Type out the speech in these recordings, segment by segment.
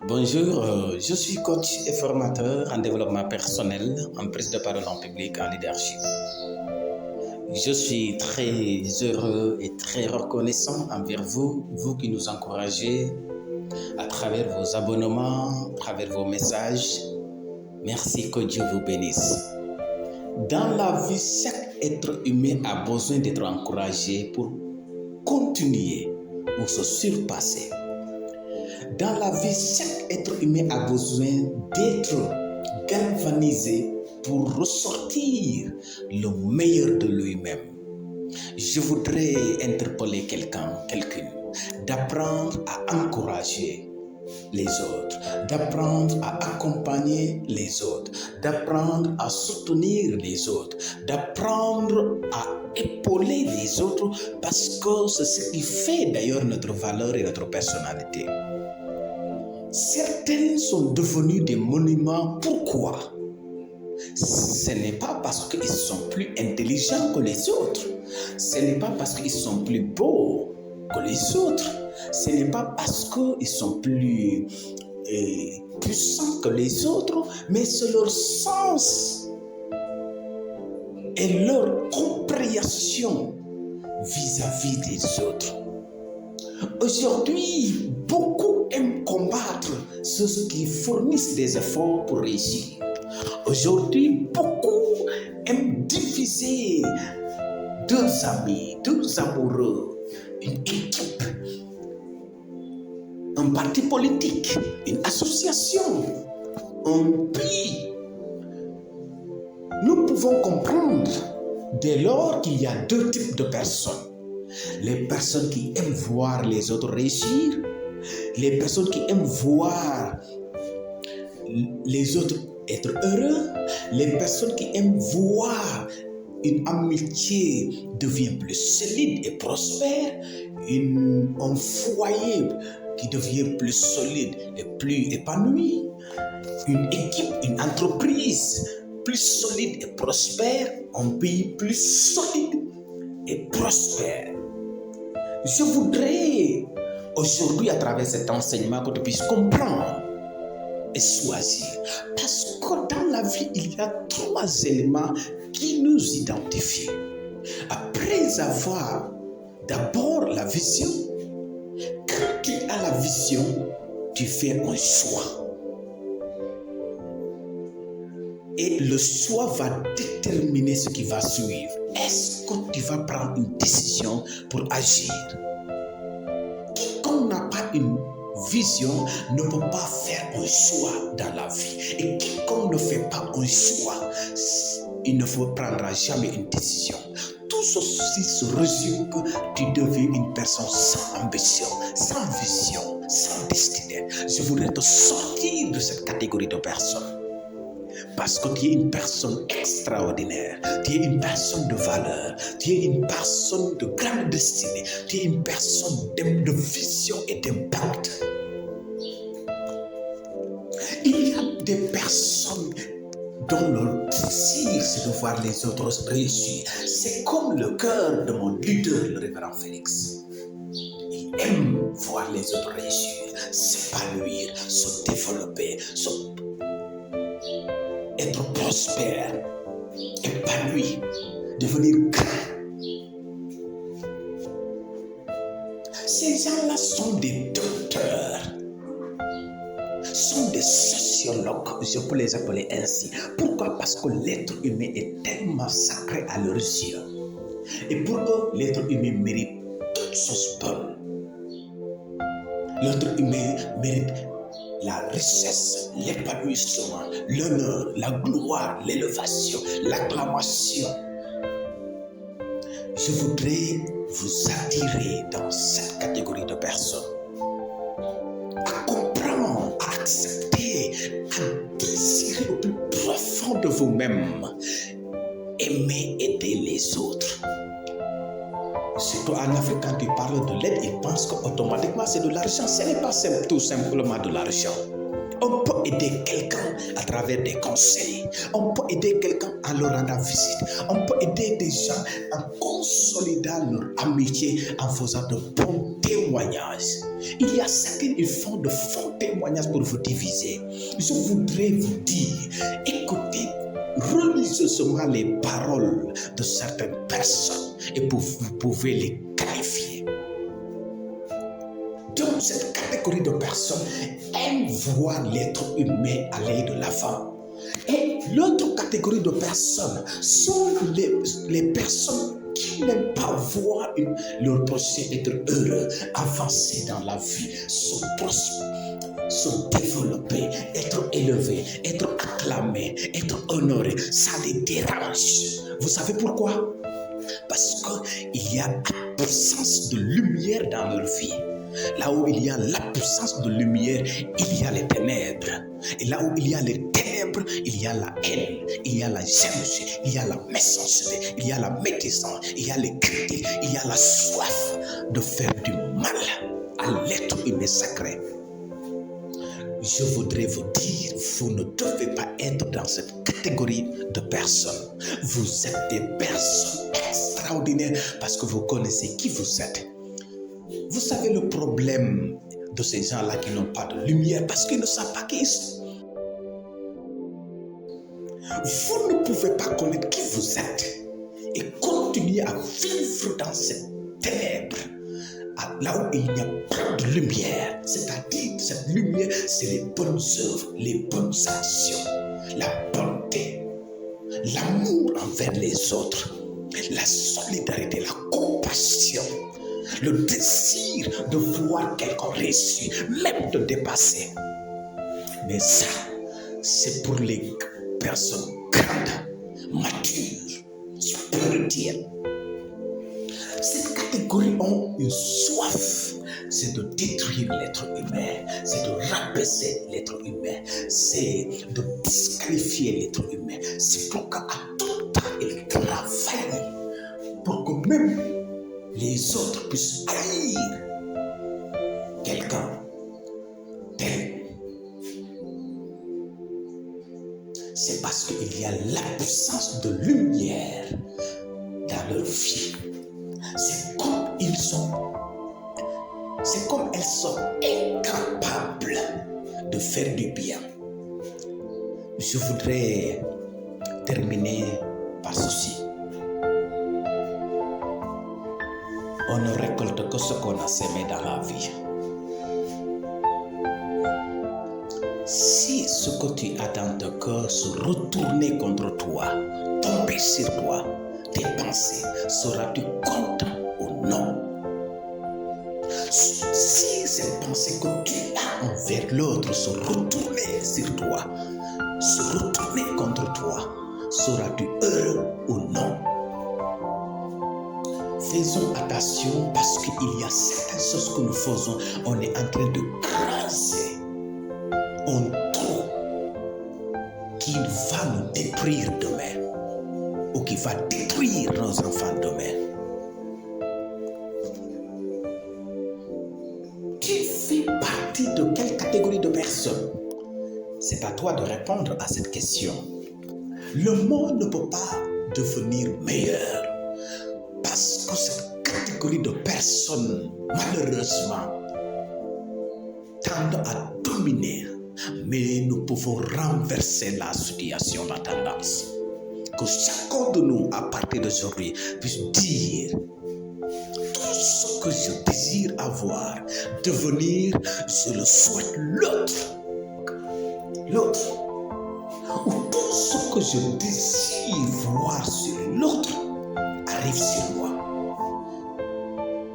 Bonjour, je suis coach et formateur en développement personnel, en prise de parole en public, en leadership. Je suis très heureux et très reconnaissant envers vous, vous qui nous encouragez à travers vos abonnements, à travers vos messages. Merci, que Dieu vous bénisse. Dans la vie, chaque être humain a besoin d'être encouragé pour continuer ou se surpasser. Dans la vie, chaque être humain a besoin d'être galvanisé pour ressortir le meilleur de lui-même. Je voudrais interpeller quelqu'une, d'apprendre à encourager les autres, d'apprendre à accompagner les autres, d'apprendre à soutenir les autres, d'apprendre à épauler les autres, parce que c'est ce qui fait d'ailleurs notre valeur et notre personnalité. Certaines sont devenues des monuments. Pourquoi? Ce n'est pas parce qu'ils sont plus intelligents que les autres. Ce n'est pas parce qu'ils sont plus beaux que les autres. Ce n'est pas parce qu'ils sont plus puissants que les autres, mais c'est leur sens et leur compréhension vis-à-vis des autres. Aujourd'hui, beaucoup aiment combattre ceux qui fournissent des efforts pour réussir. Aujourd'hui, beaucoup aiment diviser deux amis, deux amoureux, une équipe, un parti politique, une association, un pays. Nous pouvons comprendre dès lors qu'il y a deux types de personnes. Les personnes qui aiment voir les autres réussir, les personnes qui aiment voir les autres être heureux, les personnes qui aiment voir une amitié devient plus solide et prospère, un foyer qui devient plus solide et plus épanoui, une équipe, une entreprise plus solide et prospère, un pays plus solide et prospère. Je voudrais aujourd'hui, à travers cet enseignement, que tu puisses comprendre et choisir. Parce que dans la vie, il y a trois éléments qui nous identifient. Après avoir d'abord la vision, quand tu as la vision, tu fais un choix. Et le choix va déterminer ce qui va suivre. Est-ce que tu vas prendre une décision pour agir? Quiconque n'a pas une vision ne peut pas faire un choix dans la vie. Et quiconque ne fait pas un choix, il ne prendra jamais une décision. Tout ceci se résume que tu deviens une personne sans ambition, sans vision, sans destinée. Je voudrais te sortir de cette catégorie de personnes. Parce que tu es une personne extraordinaire, tu es une personne de valeur, tu es une personne de grande destinée, tu es une personne de vision et d'impact. Il y a des personnes dont le désir c'est de voir les autres réussir. C'est comme le cœur de mon leader, le révérend Félix. Il aime voir les autres réussir, s'épanouir, se développer, être prospère, épanoui, devenir grand. Ces gens-là sont des docteurs, sont des sociologues, je peux les appeler ainsi. Pourquoi? Parce que l'être humain est tellement sacré à leurs yeux. Et pour eux, l'être humain mérite toutes choses bonnes. L'être humain mérite la richesse, l'épanouissement, l'honneur, la gloire, l'élévation, l'acclamation. Je voudrais vous attirer dans cette catégorie de personnes, à comprendre, à accepter, à désirer au plus profond de vous-même, aimer aider les autres. Surtout en Afrique, quand tu parles de l'aide, ils pensent qu'automatiquement c'est de l'argent. Ce n'est pas tout simplement de l'argent. On peut aider quelqu'un à travers des conseils. On peut aider quelqu'un en leur rendant visite. On peut aider des gens en consolidant leur amitié, en faisant de bons témoignages. Il y a certains qui font de faux témoignages pour vous diviser. Je voudrais vous dire, écoutez religieusement les paroles de certaines personnes et vous pouvez les qualifier. Donc cette catégorie de personnes aime voir l'être humain aller de l'avant. Et l'autre catégorie de personnes sont les personnes qui n'aiment pas voir leur prochain être heureux, avancer dans la vie, se développer, être élevé, être acclamé, être honoré. Ça les dérange. Vous savez pourquoi? Parce qu'il y a l'absence de lumière dans leur vie. Là où il y a l'absence de lumière, il y a les ténèbres. Et là où il y a les ténèbres, il y a la haine, il y a la jalousie, il y a la méchanceté, il y a la médisance, il y a les critiques, il y a la soif de faire du mal à l'être humain sacré. Je voudrais vous dire, vous ne devez pas être dans cette catégorie de personnes. Vous êtes des personnes extraordinaires parce que vous connaissez qui vous êtes. Vous savez le problème de ces gens-là qui n'ont pas de lumière parce qu'ils ne savent pas qui ils sont. Vous ne pouvez pas connaître qui vous êtes et continuer à vivre dans cette ténèbre, là où il n'y a pas de lumière. C'est-à-dire, cette lumière, c'est les bonnes œuvres, les bonnes actions, la bonté, l'amour envers les autres, la solidarité, la compassion, le désir de voir quelqu'un réussir, même de dépasser. Mais ça, c'est pour les personnes grandes, matures, spirituelles. Cette catégorie ont une soif, c'est de détruire l'être humain, c'est de rabaisser l'être humain, c'est de disqualifier l'être humain. C'est pourquoi à tout temps, ils travaillent pour que même les autres puissent haïr quelqu'un tel. C'est parce qu'il y a l'absence de lumière dans leur vie. C'est comme elles sont incapables de faire du bien. Je voudrais terminer par ceci. On ne récolte que ce qu'on a semé dans la vie. Si ce que tu as dans ton cœur se retournait contre toi, tomber sur toi, tes pensées, seras-tu content ou non? Si ces pensées que tu as envers l'autre se retournaient sur toi, se retournaient contre toi, seras-tu heureux ou non? Faisons attention parce qu'il y a certaines choses que nous faisons, on est en train de craser un trou qui va nous détruire demain ou qui va détruire nos enfants demain. Tu fais partie de quelle catégorie de personnes? C'est à toi de répondre à cette question. Le monde ne peut pas devenir meilleur parce que cette catégorie de personnes, malheureusement, tendent à dominer. Mais nous pouvons renverser la situation, la tendance. Que chacun de nous, à partir d'aujourd'hui, puisse dire tout ce que je désire avoir, devenir, je le souhaite l'autre. Ou tout ce que je désire voir sur l'autre arrive sur moi.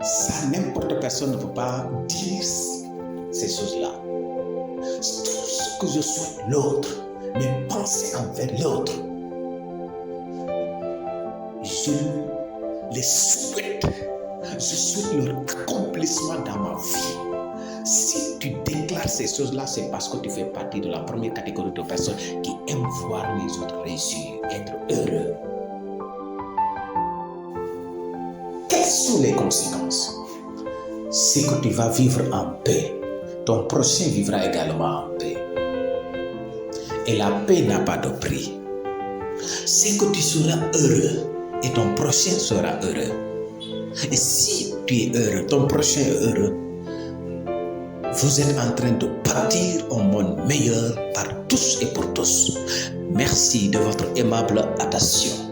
Ça, n'importe personne ne peut pas dire ces choses-là. Tout ce que je souhaite l'autre, mes pensées envers l'autre, je les souhaite. Je souhaite leur accomplissement dans ma vie. Si tu déclares ces choses-là, c'est parce que tu fais partie de la première catégorie de personnes qui aiment voir les autres réussir, être heureux. Quels sont les conséquences? C'est que tu vas vivre en paix. Ton prochain vivra également en paix. Et la paix n'a pas de prix. C'est que tu seras heureux et ton prochain sera heureux. Et si tu es heureux, ton prochain est heureux, vous êtes en train de bâtir un monde meilleur par tous et pour tous. Merci de votre aimable attention.